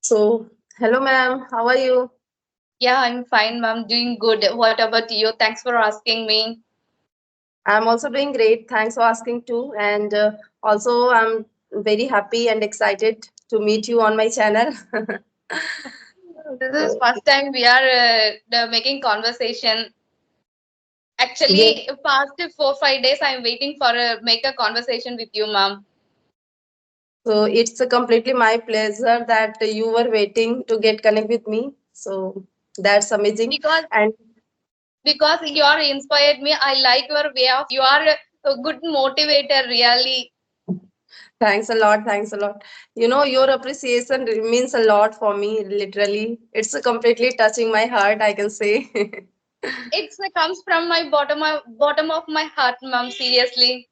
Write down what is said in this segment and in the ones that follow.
So, hello, ma'am. How are you? Yeah, I'm fine, ma'am. Doing good. What about you? Thanks for asking me. I'm also doing great. Thanks for asking too. And also, I'm very happy and excited to meet you on my channel. This is So, first time we are making conversation. yes. Actually, past 4 5 days, I'm waiting for make a conversation with you, ma'am. So it's a completely my pleasure that you were waiting to get connect with me. So that's amazing. Because And you are inspired me. I like your way of. You are a good motivator, really. thanks a lot. Thanks a lot. You know, your appreciation means a lot for me, literally. It's completely touching my heart, I can say. It comes from my bottom of my heart, ma'am. Seriously.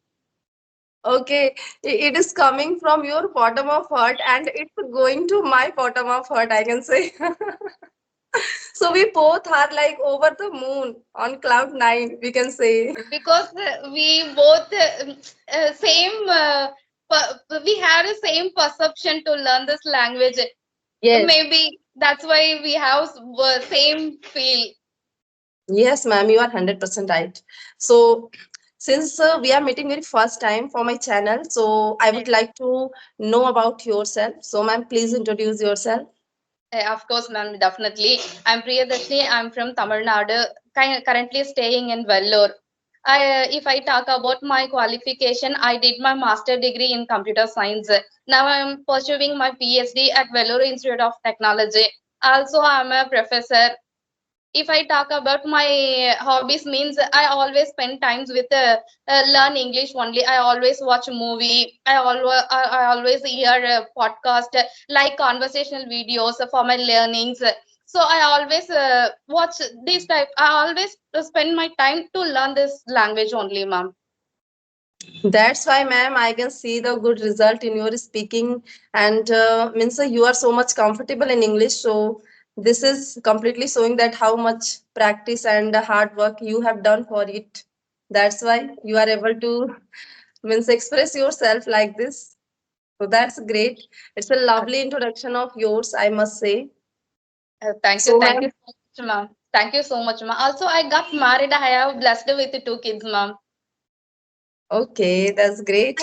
Okay, it is coming from your bottom of heart and it's going to my bottom of heart, I can say. So we both are like over the moon on cloud nine, we can say. Because we both same we had the same perception to learn this language. Yes. Maybe that's why we have same feel. Yes, ma'am, you are 100% right. So, since we are meeting very first time for my channel, so I would like to know about yourself. So, ma'am, please introduce yourself. Of course, ma'am, definitely. I'm Priyadarshini. I'm from Tamil Nadu, currently staying in Vellore. If I talk about my qualification, I did my master degree in computer science. Now I'm pursuing my PhD at Vellore Institute of Technology. Also, I'm a professor. If I talk about my hobbies, means I always spend times with learn English only. I always watch movie. I always hear a podcast, like conversational videos for my learnings. So I always watch this type. I always spend my time to learn this language only, ma'am. That's why, ma'am, I can see the good result in your speaking, and means you are so much comfortable in English. So this is completely showing that how much practice and hard work you have done for it. That's why you are able to means express yourself like this. So that's great. It's a lovely introduction of yours, I must say. So, Thank you ma'am, so much, ma'am. Thank you so much, ma'am. Also, I got married. I have blessed with two kids, ma'am. okay, that's great.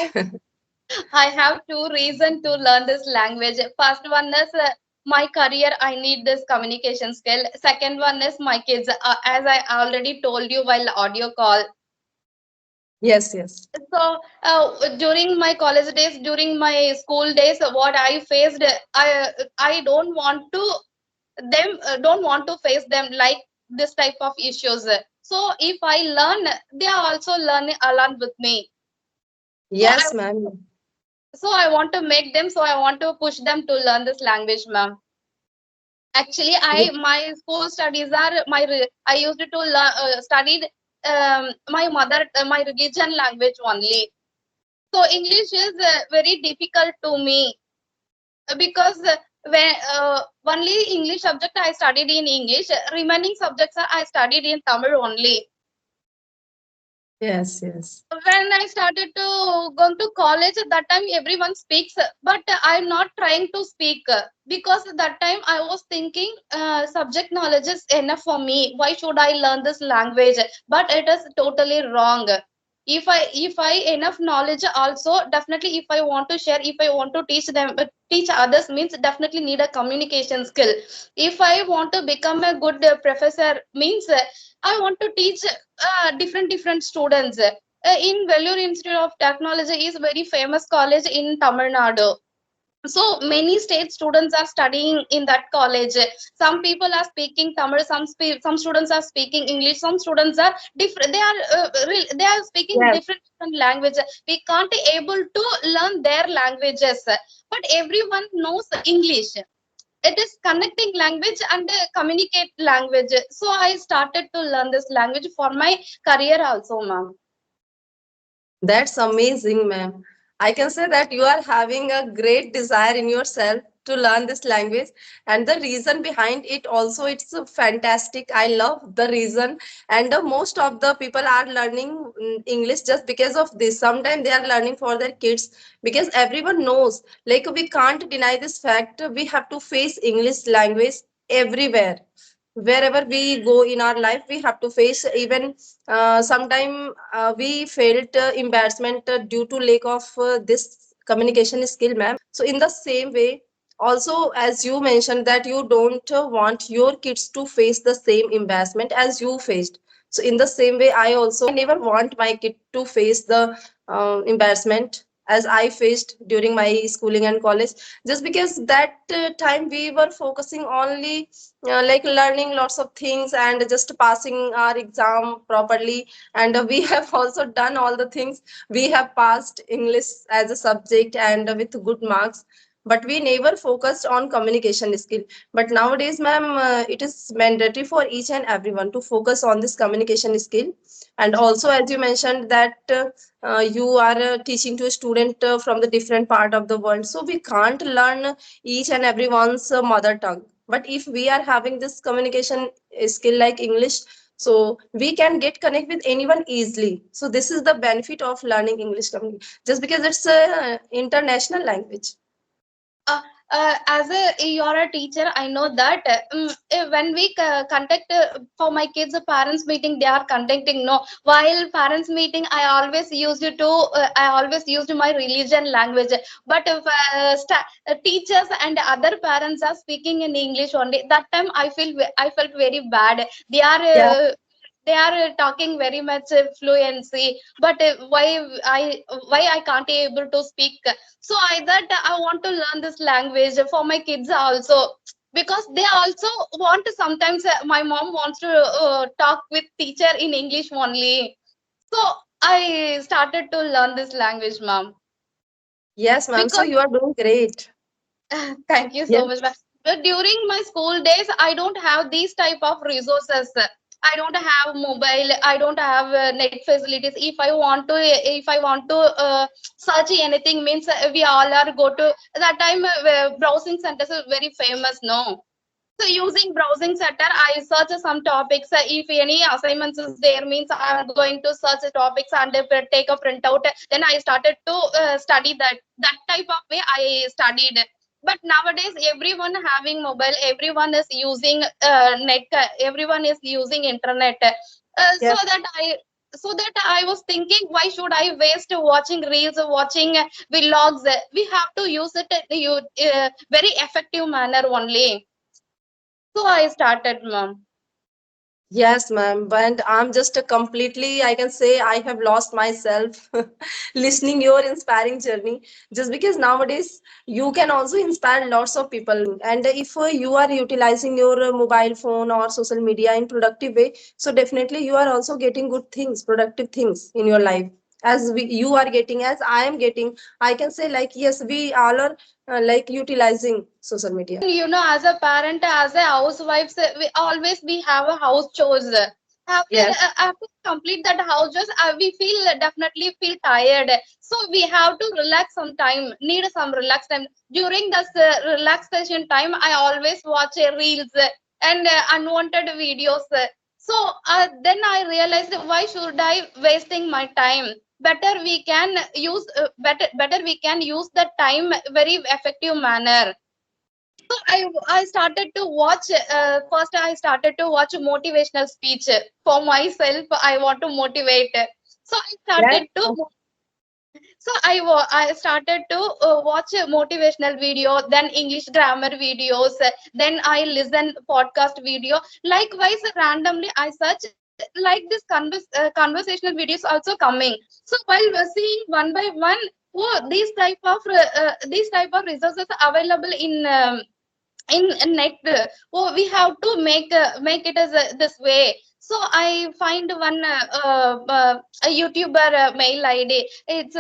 I have two reasons to learn this language. First one is my career. I need this communication skill. Second one is my kids. As I already told you while audio call. Yes, yes. So during my college days, during my school days, what I faced, I don't want to them don't want to face them like this type of issues. So if I learn, they are also learning along with me. So I Yes, ma'am. I want to make them. So I want to push them to learn this language, ma'am. Actually, I my school studies are I used to learn studied my my religion language only. So English is very difficult to me because when only English subject I studied in English, remaining subjects are I studied in Tamil only. Yes, yes. When I started to go to college, at that time everyone speaks, but I'm not trying to speak because at that time I was thinking subject knowledge is enough for me. Why should I learn this language? But it is totally wrong. If I enough knowledge also, definitely if I want to share, if I want to teach them, teach others, means definitely need a communication skill. If I want to become a good professor, means I want to teach different students. In Vellore Institute of Technology is very famous college in Tamil Nadu. So many state students are studying in that college. Some people are speaking Tamil, some students are speaking English, some students are different. They are they are speaking Yes. different language. We can't able to learn their languages, but everyone knows English. It is connecting language and communicate language. So I started to learn this language for my career also, ma'am. That's amazing, ma'am. I can say that you are having a great desire in yourself to learn this language, and the reason behind it also, it's fantastic. I love the reason. And most of the people are learning English just because of this. Sometimes they are learning for their kids, because everyone knows, like, we can't deny this fact, we have to face English language everywhere. Wherever we go in our life, we have to face. Even sometime we felt embarrassment due to lack of this communication skill, ma'am. So in the same way, also, as you mentioned that you don't want your kids to face the same embarrassment as you faced. So in the same way, I also never want my kid to face the embarrassment as I faced during my schooling and college. Just because that time we were focusing only like learning lots of things and just passing our exam properly. And we have also done all the things. We have passed English as a subject and with good marks, but we never focused on communication skill. But nowadays, ma'am, it is mandatory for each and everyone to focus on this communication skill. And also, as you mentioned that you are teaching to a student from the different part of the world, so we can't learn each and everyone's mother tongue. But if we are having this communication skill like English, so we can get connect with anyone easily. So this is the benefit of learning English just because it's a international language. uh, as a you're a teacher, I know that when we conduct for my kids a parents meeting, they are conducting no, while parents meeting I always used to I always used my religion language. But if teachers and other parents are speaking in English only, that time I felt very bad. They are Yeah. they are talking very much fluency, but why I can't able to speak. So I that I want to learn this language for my kids also, because they also want to sometimes my mom wants to talk with teacher in English only. So I started to learn this language, mom. Yes, ma'am. So Because you are doing great. thank you Yes. so much, ma'am. But during my school days, I don't have these type of resources. I don't have mobile. I don't have net facilities. If I want to search anything, means we all are go to that time. Browsing centers are very famous, no. So using browsing center, I search some topics. If any assignments is there, means I am going to search the topics and take a printout. Then I started to study that type of way I studied. But nowadays, everyone having mobile, everyone is using net, everyone is using internet. So Yes. that I was thinking, why should I waste watching reels, watching vlogs? We have to use it very effective manner only. So I started, mom. Yes, ma'am. But I'm just a completely, I can say I have lost myself listening your inspiring journey. Just because nowadays you can also inspire lots of people. And if you are utilizing your mobile phone or social media in productive way, so definitely you are also getting good things, productive things in your life. As you are getting, as I am getting, I can say like yes, we all are like utilizing social media. And as a parent, as a housewife, we have a house chores. Yes. After complete that house chores, we feel definitely feel tired. So we have to relax some time. Need some relax time. During this relaxation time, I always watch reels and unwanted videos. So then I realized, why should I wasting my time? Better we can use better we can use the time very effective manner. So I started to watch first I started to watch motivational speech for myself. I want to motivate. So I Yes. started to I started to watch a motivational video, then English grammar videos, then I listen podcast video. Likewise, randomly I search like this conversational videos also coming. So while seeing one by one, oh, these type of resources available in net. Oh, we have to make it as this way. So I find one a YouTuber mail ID. It's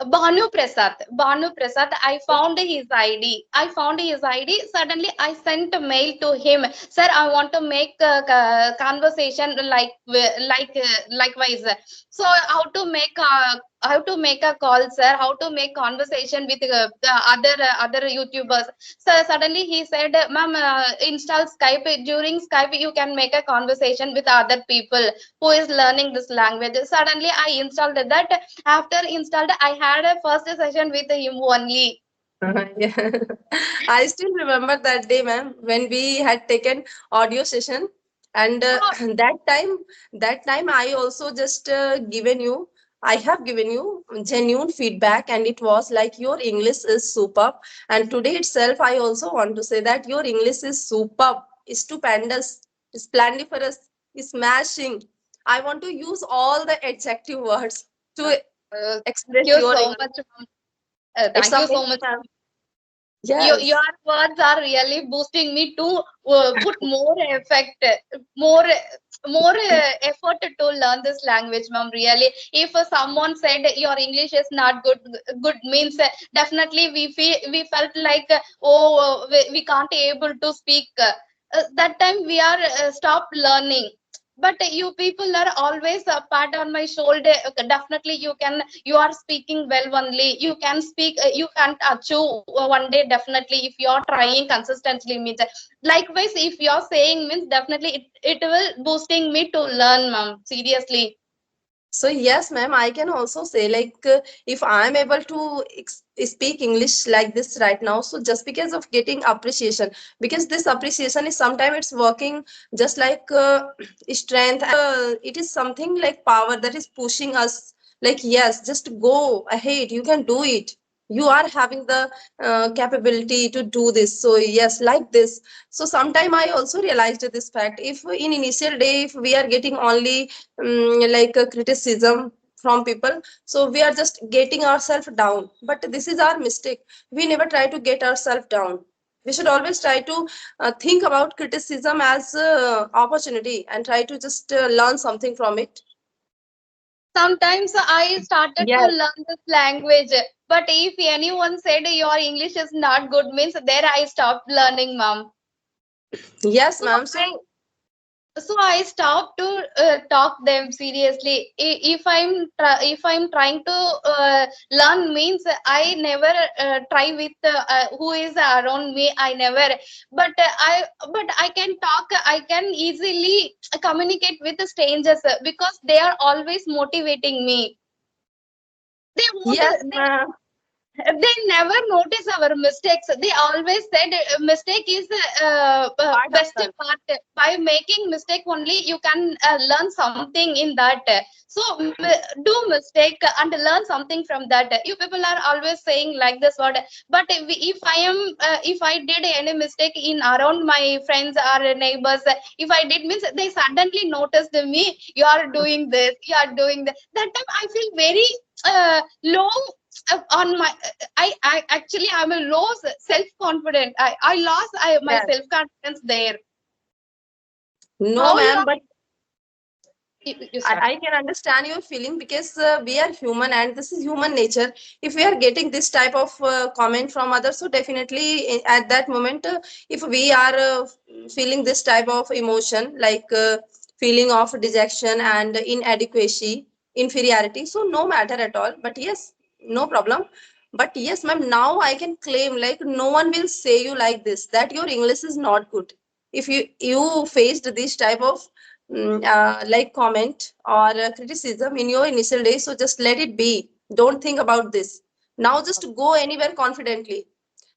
Bhanu Prasad. I found his ID. I found his ID. Suddenly, I sent a mail to him. Sir, I want to make a conversation likewise. So, how to make how to make a call, sir, how to make conversation with the other YouTubers. So suddenly he said, ma'am, install Skype. During Skype you can make a conversation with other people who is learning this language. Suddenly I installed that. After installed, I had a first session with him only. Yeah. I still remember that day, ma'am, when we had taken audio session, and that time, I also just I have given you genuine feedback, and it was like your English is superb. And today itself, I also want to say that your English is superb, is stupendous, is splendiferous, is smashing. I want to use all the adjective words to Thank express you your so English. much. It's Thank you so amazing, much. ma'am. Your Yes. words are really boosting me to put more effect, more effort to learn this language, ma'am. Really, if someone said your English is not good means definitely we felt like we can't able to speak. That time we are stop learning. But you people are always a pat on my shoulder. Okay, definitely you are speaking well only. You can speak. You can achieve one day definitely if you are trying consistently means. Likewise, if you are saying means definitely it will boosting me to learn, ma'am. Seriously. So yes, ma'am, I can also say like if I am able to speak English like this right now, so just because of getting appreciation, because this appreciation is sometimes it's working just like strength. It is something like power that is pushing us. Like yes, just go ahead. You can do it. You are having the capability to do this. So yes, like this. So sometime I also realized this fact. If in initial day, if we are getting only like a criticism from people, so we are just getting ourselves down, but this is our mistake. We never try to get ourselves down. We should always try to think about criticism as opportunity and try to just learn something from it. Sometimes I started to Yes. learn this language, but if anyone said your English is not good means there I stopped learning, ma'am. Yes, So ma'am. I So so I stopped to talk them seriously. If I'm trying to learn means I never try with who is around me. I never. But I can talk. I can easily communicate with the strangers because they are always motivating me. They won't. yes, ma'am. They never notice our mistakes. They always said mistake is Part of best that. part. By making mistake only you can learn something in that. So do mistake and learn something from that. You people are always saying like this word. But if I did any mistake in around my friends or neighbors, if I did means they suddenly noticed me. You are doing this. You are doing that. That time I feel very low on my. I actually I'm a low self confident. I lost my Yes. self confidence there. No, How you ma'am, are? but You start. I can understand your feeling because we are human and this is human nature. If we are getting this type of comment from others, so definitely at that moment, if we are feeling this type of emotion, like feeling of dejection and inadequacy, inferiority, so no matter at all. But yes, no problem. But yes, ma'am, now I can claim like no one will say you like this that your English is not good. If you faced this type of like comment or criticism in your initial days, so just let it be. Don't think about this. Now just go anywhere confidently.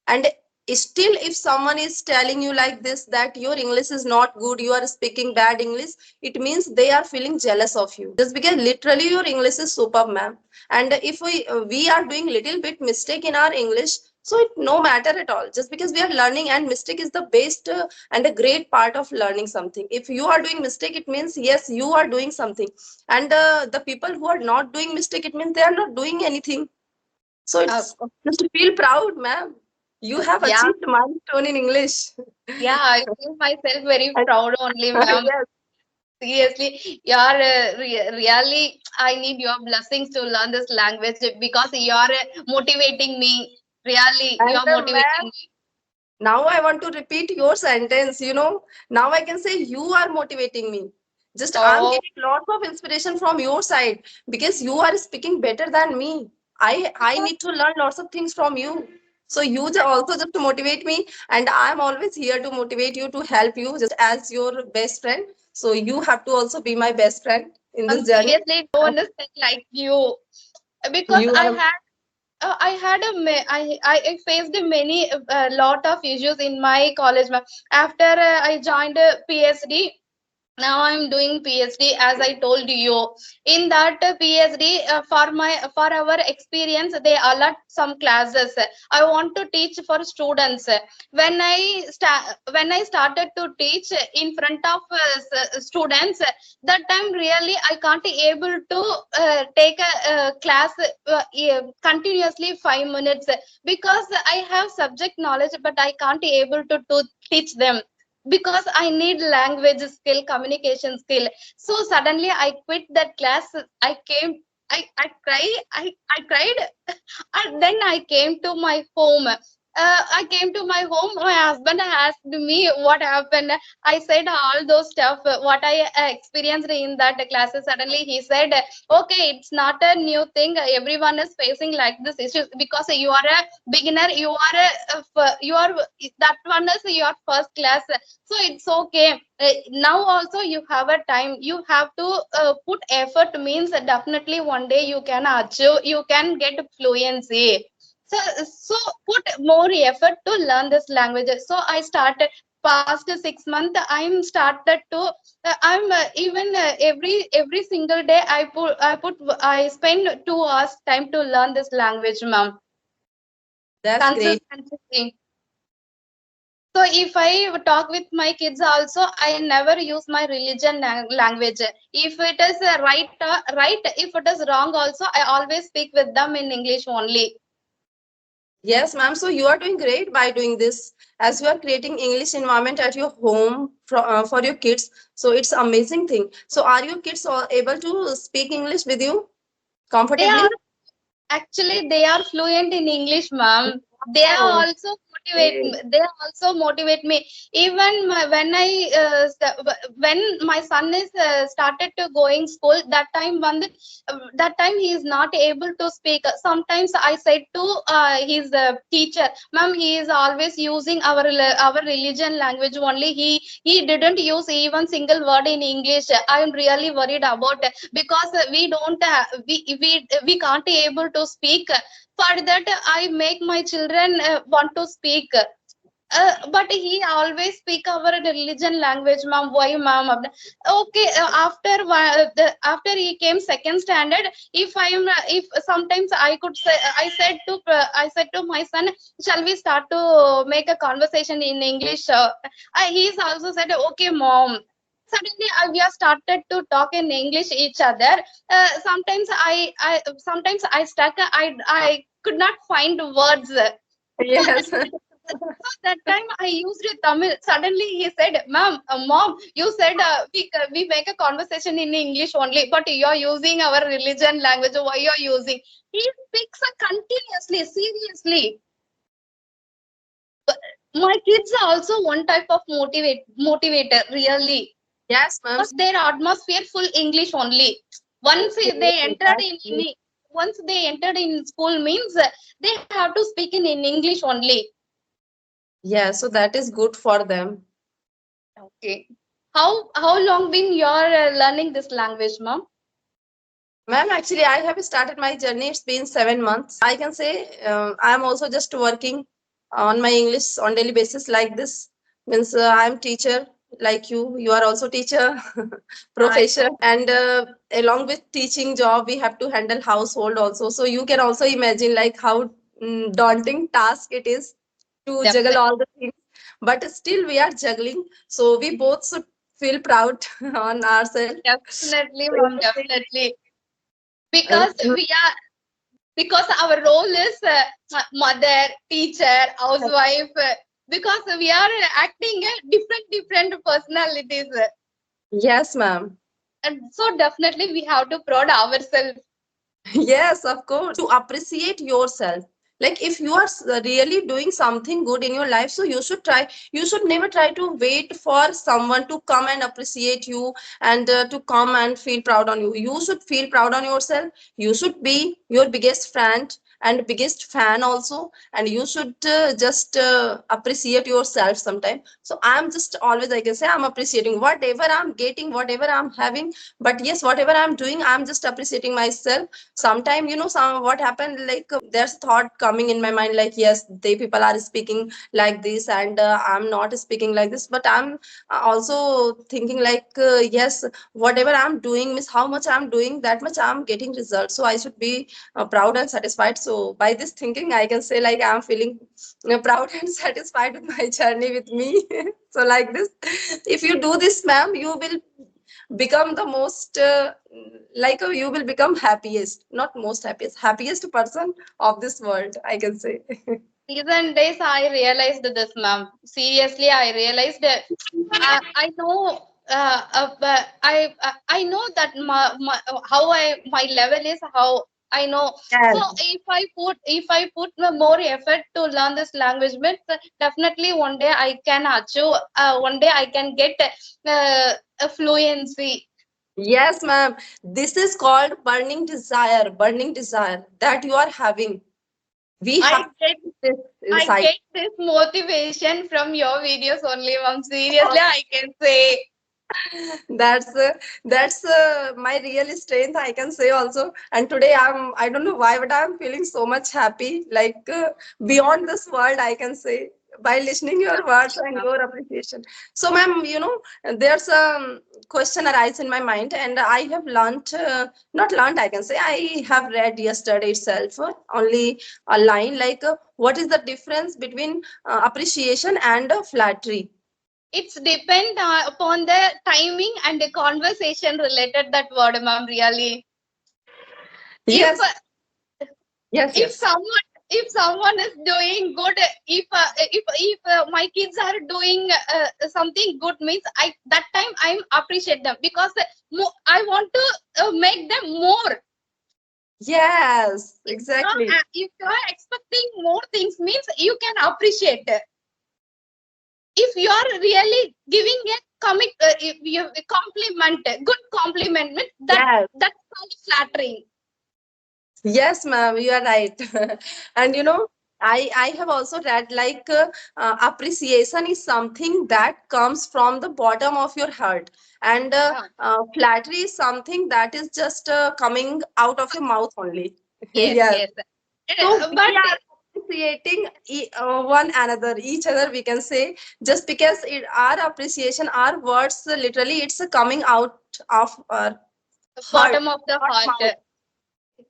And still if someone is telling you like this that your English is not good, you are speaking bad English, it means they are feeling jealous of you, just because literally your English is superb, ma'am. And if we are doing little bit mistake in our English, so it no matter at all, just because we are learning, and mistake is the best and a great part of learning something. If you are doing mistake, it means yes, you are doing something. And the people who are not doing mistake, it means they are not doing anything. So Uh, it's just to feel proud, ma'am. You have yeah, achieved milestone in English. yeah. I feel myself very And, proud only, ma'am. yes, Seriously, you are really. I need your blessings to learn this language because you are motivating me. Really, you and are motivating ma'am, me. now I want to repeat your sentence. Now I can say you are motivating me. Just I'm Oh, getting lots of inspiration from your side because you are speaking better than me. I because need to learn lots of things from you. So you also just motivate me, and I'm always here to motivate you, to help you, just as your best friend. So you have to also be my best friend in I'm this journey. seriously no one is like you because You are. I had a I faced many lot of issues in my college after I joined PSD. Now I'm doing PhD, as I told you. In that PhD, for our experience, they allot some classes. I want to teach for students. When I started to teach in front of students, that time really I can't able to take a class continuously 5 minutes because I have subject knowledge, but I can't able to teach them because I need language skill, communication skill. So suddenly I quit that class. I came, I cried, and then I came to my home. I came to my home. My husband asked me what happened. I said all those stuff what I experienced in that classes. Suddenly he said, "Okay, it's not a new thing. Everyone is facing like this issues because you are a beginner. You are that one is your first class, so it's okay. Now also you have a time. You have to put effort. Means definitely one day you can achieve. You can get fluency." So put more effort to learn this language. So I started past 6 months. I'm started to I'm even every single day I spend 2 hours time to learn this language, ma'am. That's great. Consistency. So if I talk with my kids also, I never use my religion language. If it is right, if it is wrong also, I always speak with them in English only. Yes, ma'am. So you are doing great by doing this, as you are creating English environment at your home for your kids. So it's amazing thing. So are your kids all able to speak English with you They are comfortably? Actually, they are fluent in English, ma'am. They are Oh, also great. they also motivate me. Even when my son is started to going school, that time he is not able to speak. Sometimes I said to his teacher, "Ma'am, he is always using our religion language only. He didn't use even single word in English. I am really worried about because we don't we can't able to speak. For that I make my children want to speak, but he always speak our religion language, ma'am. Why, ma'am? Okay, after he came second standard, if sometimes I said to my son, shall we start to make a conversation in English? He's also said, okay, mom. Suddenly we are started to talk in English each other. Sometimes I stuck. I could not find words. So Yes. that time I used Tamil. Suddenly he said, "Ma'am, mom, you said we make a conversation in English only, but you are using our religion language. Why you are using?" He speaks continuously, seriously. My kids are also one type of motivator, really, Yes, ma'am. because their atmosphere full English only. Once Okay, that's great. once they entered in school means they have to speak in English only. Yeah, so that is good for them. Okay. How long been you're learning this language, ma'am? Ma'am, actually, I have started my journey. It's been 7 months. I can say I'm also just working on my English on daily basis like this. Means I'm teacher like you. You are also teacher I profession, and along with teaching job, we have to handle household also. So you can also imagine like how daunting task it is to juggle definitely all the things. But still, we are juggling. So we both should feel proud on ourselves. definitely, In ma'am, the same definitely. Because way. we are because our role is mother, teacher, housewife. Because we are acting different personalities, Yes, ma'am. and so definitely we have to proud ourselves. Yes, of course. To appreciate yourself. Like if you are really doing something good in your life, so you should try, you should never try to wait for someone to come and appreciate you, and to come and feel proud on you. You should feel proud on yourself. You should be your biggest friend and biggest fan also, and you should just appreciate yourself sometime. So I'm just always, I can say, I'm appreciating whatever I'm getting, whatever I'm having. But yes, whatever I'm doing, I'm just appreciating myself. Sometime, some what happened, like there's thought coming in my mind, like yes, they people are speaking like this, and I'm not speaking like this. But I'm also thinking like, yes, whatever I'm doing means how much I'm doing, that much I'm getting results, so I should be proud and satisfied. So by this thinking, I can say like I'm feeling proud and satisfied with my journey with me. So like this, if you do this, ma'am, you will become the most you will become happiest, not most happiest, happiest person of this world, I can say. Recent days I realized this, ma'am. Seriously, I realized that I know I know that how my level is, how I know. So Yes. if I put more effort to learn this language, means definitely one day I can achieve. One day I can get a fluency. Yes, ma'am. This is called burning desire that you are having. We I have get this I inside. get this motivation from your videos only, ma'am. Seriously, I can say. That's my real strength, I can say also. And today I don't know why, but I'm feeling so much happy, like beyond this world, I can say, by listening your words and your appreciation. So ma'am, there's a question arise in my mind, and I have learned, not learned, I can say, I have read yesterday itself, only a line, like what is the difference between appreciation and flattery? It's depend upon the timing and the conversation related that word, ma'am. Really, if Yes, yes, if yes. someone if someone is doing good, if my kids are doing something good, means I that time I appreciate them, because I want to make them more. Yes, If you are exactly. if you are expecting more things, means you can appreciate. If you are really giving a if you compliment, good compliment, means Yes, that's called flattering. yes, ma'am, you are right. And I have also read like appreciation is something that comes from the bottom of your heart, and Yeah. flattery is something that is just coming out of your mouth only. Yes, Yes. yes. So we But are appreciating one another, each other, we can say, just because our appreciation, our words, literally, it's coming out of our heart, bottom of the not heart. mouth.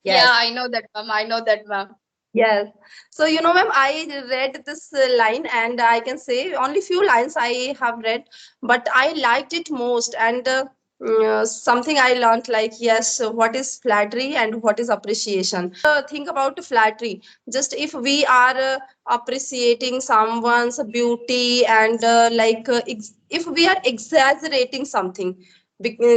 Yeah, Yes. I know that, ma'am. I know that, ma'am. Yes. So, ma'am, I read this line, and I can say only few lines I have read, but I liked it most. And something I learned, like, yes, what is flattery and what is appreciation? Think about flattery. Just if we are appreciating someone's beauty, and if we are exaggerating something,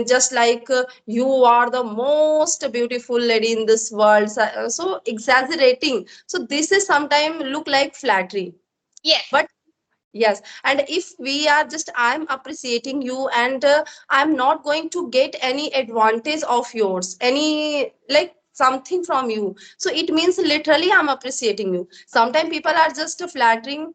just like you are the most beautiful lady in this world, so exaggerating, so this is sometimes look like flattery. Yes. But yes, and if we are just, I'm appreciating you, and I'm not going to get any advantage of yours, any like something from you, so it means literally I'm appreciating you. Sometimes people are just flattering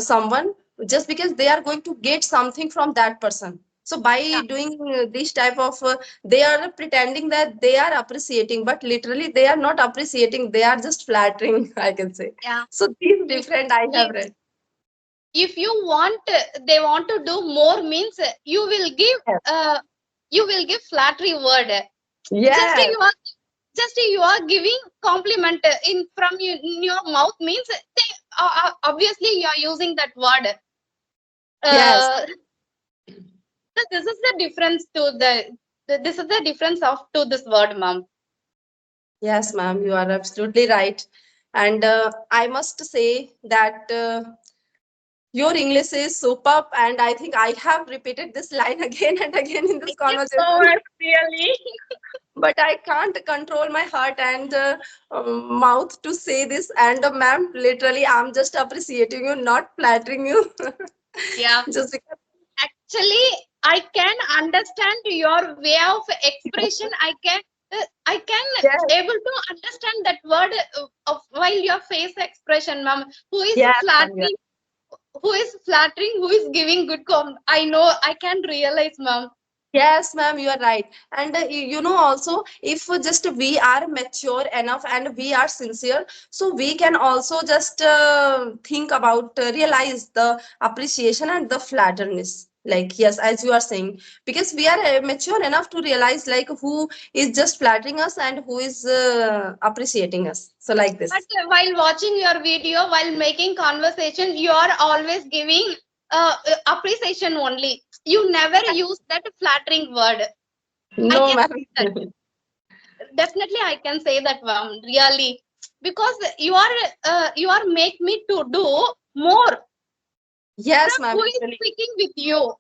someone just because they are going to get something from that person. So by Yeah. doing this type of they are pretending that they are appreciating, but literally they are not appreciating, they are just flattering, I can say. Yeah. So these If different I have if read. if you want, they want to do more, means uh you will give flattery word. Just Yes, you are just you are giving compliment in from in your mouth, means they obviously you are using that word. yes, Uh, so this is the difference to this is the difference of to this word, ma'am. yes, ma'am, you are absolutely right. And I must say that Your English is superb, and I think I have repeated this line again and again in this Thank you so conversation. much, really. But I can't control my heart and mouth to say this. And ma'am, literally, I'm just appreciating you, not flattering you. Yeah. Just because, Actually, I can understand your way of expression. I can yes, able to understand that word of while your face expression, ma'am. Who is yes, ma'am, flattering? Who is flattering? Who is giving good comment? I know. I can realize, ma'am. yes, ma'am, you are right. And also, if just we are mature enough and we are sincere, so we can also just think about, realize the appreciation and the flatterness. Like, yes, as you are saying, because we are mature enough to realize like who is just flattering us and who is appreciating us. So, like But this. while watching your video, while making conversation, you are always giving appreciation only. You never use that flattering word. I No, can ma'am. see that. Definitely, I can say that, really, because you are make me to do more Yes, from ma'am. who is speaking with you,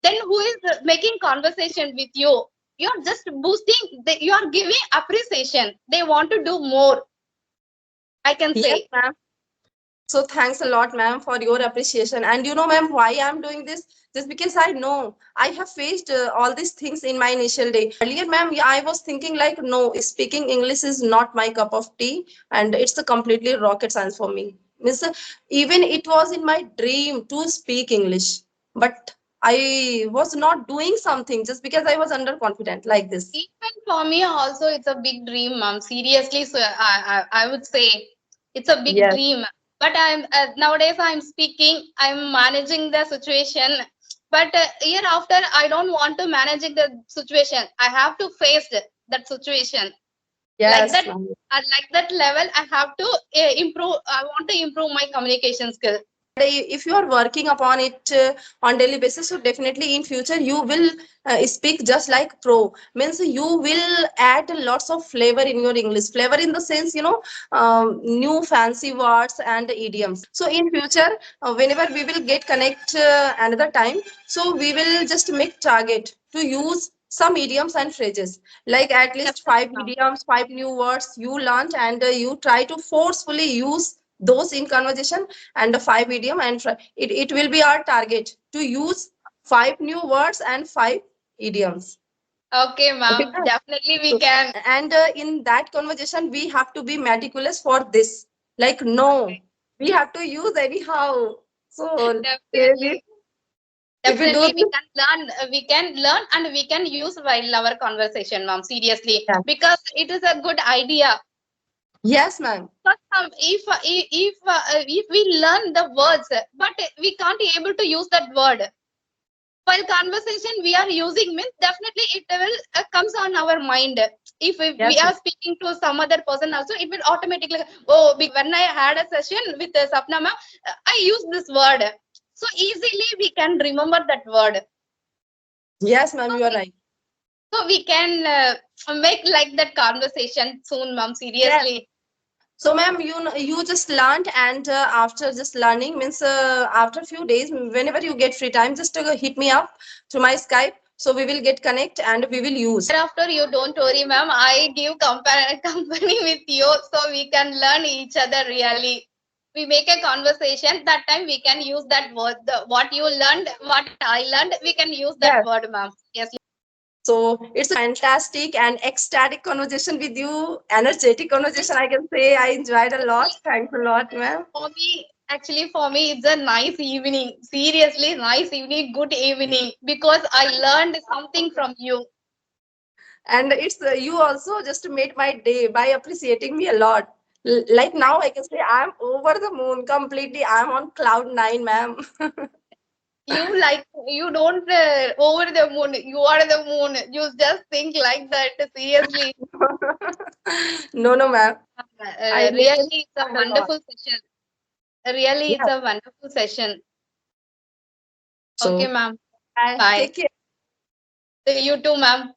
then who is making conversation with you. You're just boosting. You are giving appreciation. They want to do more. I can Yes, say. ma'am. So thanks a lot, ma'am, for your appreciation. And ma'am, why I'm doing this? Just because I know I have faced all these things in my initial day. Earlier, ma'am, yeah, I was thinking like, no, speaking English is not my cup of tea, and it's a completely rocket science for me. Means even it was in my dream to speak English, but I was not doing something just because I was underconfident like this. Even for me also, it's a big dream, mom. Seriously, so I would say it's a big Yes. dream. But I'm nowadays I'm speaking, I'm managing the situation. But year after, I don't want to managing the situation. I have to face that situation like Yes, that. ma'am. At like that level, I have to improve. I want to improve my communication skill. If you are working upon it on daily basis, so definitely in future you will speak just like pro. Means you will add lots of flavor in your English. Flavor in the sense, new fancy words and idioms. So in future, whenever we will get connect another time, so we will just make target to use some idioms and phrases, like at least Definitely, five ma'am. idioms, five new words you learned, and you try to forcefully use those in conversation. And the five idiom, and it will be our target to use five new words and five idioms. Okay, Okay, ma'am. ma'am? Definitely, we So, can. and in that conversation we have to be meticulous for this, like no, Okay, we have to use anyhow. So if definitely. if we do Definitely, we this, can learn. We can learn and we can use while our conversation, ma'am. Seriously, yeah. because it is a good idea. Yes, ma'am. But if we learn the words, but we can't able to use that word while conversation we are using means definitely it will comes on our mind. If we Yes, are ma'am. speaking to some other person also, it will automatically. Oh, when I had a session with Sapna ma'am, I use this word, so easily we can remember that word. Yes, ma'am, So you are we, right. so we can make like that conversation soon, ma'am. Yes. Seriously. So, ma'am, you just learned, and after just learning means after a few days, whenever you get free time, just hit me up through my Skype. So we will get connect and we will use. Thereafter, you don't worry, ma'am. I give company with you so we can learn each other really. We make a conversation. That time we can use that word. What you learned, what I learned, we can use that Yes. word, ma'am. Yes. So it's a fantastic and ecstatic conversation with you. Energetic conversation, I can say. I enjoyed a lot. Thanks a lot, ma'am. For me, it's a nice evening. Seriously, nice evening, good evening. Because I learned something from you. And it's you also just made my day by appreciating me a lot. Like now, I can say I'm over the moon completely. I'm on cloud nine, ma'am. You don't over the moon. You are the moon. You just think like that. Seriously. No, no, ma'am. I literally Really, it's a enjoyed a lot. wonderful session. Really, it's Yeah. a wonderful session. Okay, So ma'am. I Bye. take care. You too, ma'am.